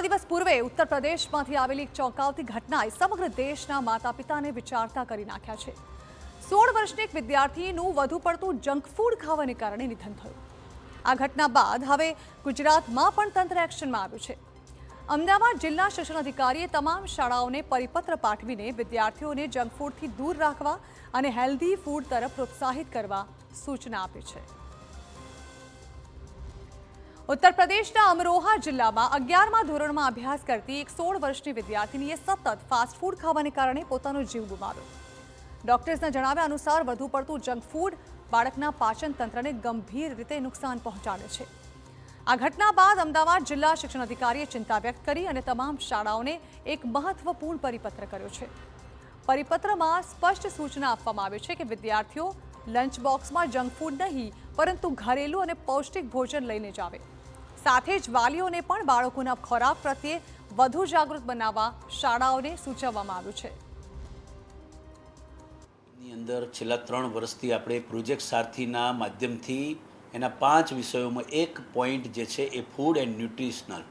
દિવસ પૂર્વે ઉત્તર પ્રદેશમાંથી આવેલી એક ચોંકાવતી ઘટનાએ સમગ્ર દેશના માતા પિતાને વિચારતા કરી નાખ્યા છે। 16 વર્ષની એક વિદ્યાર્થીનું વધુ પડતું જંક ફૂડ ખાવાને કારણે નિધન થયું। આ ઘટના બાદ હવે ગુજરાતમાં પણ તંત્ર એક્શનમાં આવ્યું છે। અમદાવાદ જિલ્લા શિક્ષણ અધિકારીએ તમામ શાળાઓને પરિપત્ર પાઠવીને વિદ્યાર્થીઓને જંક ફૂડથી દૂર રાખવા અને હેલ્ધી ફૂડ તરફ પ્રોત્સાહિત કરવા સૂચના આપી છે। उत्तर प्रदेशના અમરોહા જિલ્લામાં 11મા ધોરણમાં અભ્યાસ કરતી એક 16 વર્ષની વિદ્યાર્થીનીએ સતત ફાસ્ટ ફૂડ ખાવાને કારણે પોતાનો જીવ ગુમાવ્યો। ડોક્ટર્સના જણાવ્યા અનુસાર વધુ પડતું જંક ફૂડ બાળકના પાચન તંત્રને ગંભીર રીતે નુકસાન પહોંચાડે છે। આ ઘટના બાદ અમદાવાદ જિલ્લા શિક્ષણ અધિકારીએ ચિંતા વ્યક્ત કરી અને તમામ શાળાઓને એક મહત્વપૂર્ણ પરિપત્ર કર્યો છે। પરિપત્રમાં સ્પષ્ટ સૂચના આપવામાં આવી છે કે વિદ્યાર્થીઓ લંચ બોક્સમાં જંક ફૂડ નહીં પરંતુ ઘરેલું અને પૌષ્ટિક ભોજન લઈને જ આવે। સાથે જ વાલીઓને પણ બાળકોના ખોરાક પ્રત્યે વધુ જાગૃત બનાવવા શાળાઓને સૂચવવામાં આવ્યું છે। ની અંદર છેલ્લા 3 વર્ષથી આપણે પ્રોજેક્ટ સારથીના માધ્યમથી એના 5 વિષયોમાં એક પોઈન્ટ જે છે એ ફૂડ એન્ડ ન્યુટ્રિશનલ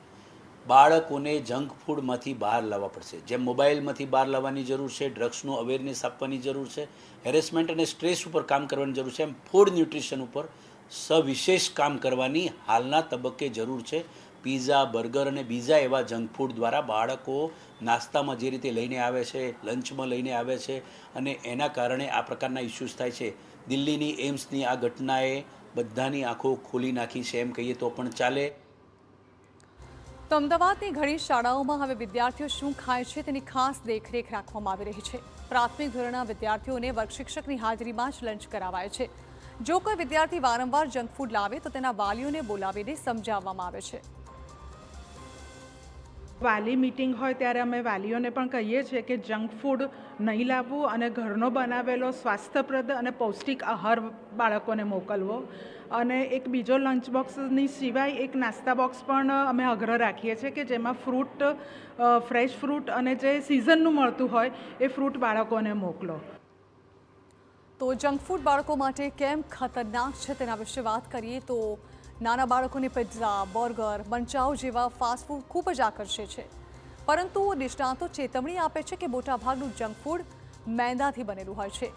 બાળકોને જંક ફૂડમાંથી બહાર લાવવા પડશે। જેમ મોબાઈલમાંથી બહાર લાવવાની જરૂર છે, ડ્રગ્સનું અવેરનેસ આપવાની જરૂર છે, હેરેસમેન્ટ અને સ્ટ્રેસ ઉપર કામ કરવાની જરૂર છે, એમ ફૂડ ન્યુટ્રિશન ઉપર સવિશેષ કામ કરવાની હાલના તબક્કે જરૂર છે। પીઝા, બર્ગર અને બીજા એવા જંક ફૂડ દ્વારા બાળકો નાસ્તામાં જે રીતે લઈને આવે છે, લંચમાં લઈને આવે છે અને એના કારણે આ પ્રકારના ઇસ્યુઝ થાય છે। દિલ્હીની એમ્સની આ ઘટનાએ બધાની આંખો ખોલી નાખી છે એમ કહીએ તો પણ ચાલે। તો અમદાવાદની ઘણી શાળાઓમાં હવે વિદ્યાર્થીઓ શું ખાય છે તેની ખાસ દેખરેખ રાખવામાં આવી રહી છે। પ્રાથમિક ધોરણના વિદ્યાર્થીઓને વર્ગ શિક્ષકની હાજરીમાં જ લંચ કરાવાય છે। જો કોઈ વિદ્યાર્થી વારંવાર જંક ફૂડ લાવે તો તેના વાલીઓને બોલાવીને સમજાવવામાં આવે છે। વાલી મીટિંગ હોય ત્યારે અમે વાલીઓને પણ કહીએ છીએ કે જંક ફૂડ નહીં લાવવું અને ઘરનો બનાવેલો સ્વાસ્થ્યપ્રદ અને પૌષ્ટિક આહાર બાળકોને મોકલવો। અને એક બીજો લંચ બોક્સની સિવાય એક નાસ્તા બોક્સ પણ અમે આગ્રહ રાખીએ છીએ કે જેમાં ફ્રૂટ, ફ્રેશ ફ્રૂટ અને જે સિઝનનું મળતું હોય એ ફ્રૂટ બાળકોને મોકલો। તો જંક ફૂડ બાળકો માટે કેમ ખતરનાક છે તેના વિશે વાત કરીએ તો નાના બાળકોને પિઝા, બર્ગર, મંચાઉ જેવા ફાસ્ટ ફૂડ ખૂબ જ આકર્ષે છે, પરંતુ નિષ્ણાતો ચેતવણી આપે છે કે મોટાભાગનું જંક ફૂડ મેંદાથી બનેલું હોય છે,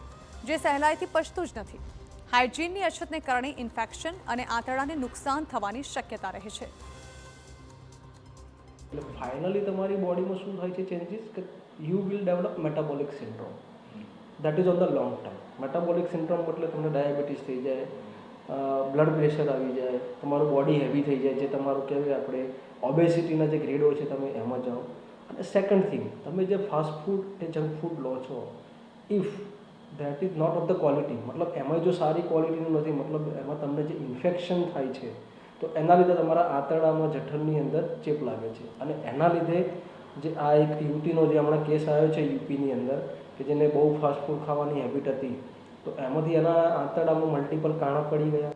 જે સહેલાઈથી પચતું જ નથી। હાઇજીનની અછતને કારણે ઇન્ફેક્શન અને આંતરડાને નુકસાન થવાની શક્યતા રહે છે। એટલે ફાઇનલી તમારી બોડીમાં શું થાય છે ચેન્જીસ કે you will develop metabolic syndrome, that is on the long term. Metabolic syndrome એટલે તમને ડાયાબિટીસ થઈ જાય, બ્લડ પ્રેશર આવી જાય, તમારું બોડી હેવી થઈ જાય, જે તમારું કહેવાય આપણે ઓબેસિટીના જે ગ્રેડો છે તમે એમાં જાઓ। અને સેકન્ડ થિંગ, તમે જે ફાસ્ટ ફૂડ કે જંક ફૂડ લો છો, if that is not of the quality, મતલબ એમાં જો સારી ક્વોલિટીનું નથી, મતલબ એમાં તમને જે ઇન્ફેક્શન થાય છે તો એના લીધે તમારા આંતરડામાં જઠરની અંદર ચેપ લાગે છે। અને એના લીધે જે આ એક યુવતીનો જે હમણાં કેસ આવ્યો છે યુપીની અંદર કે જેને બહુ ફાસ્ટ ફૂડ ખાવાની હેબિટ હતી, તો એમાંથી એના આંતરડામાં મલ્ટિપલ કાણા પડી ગયા।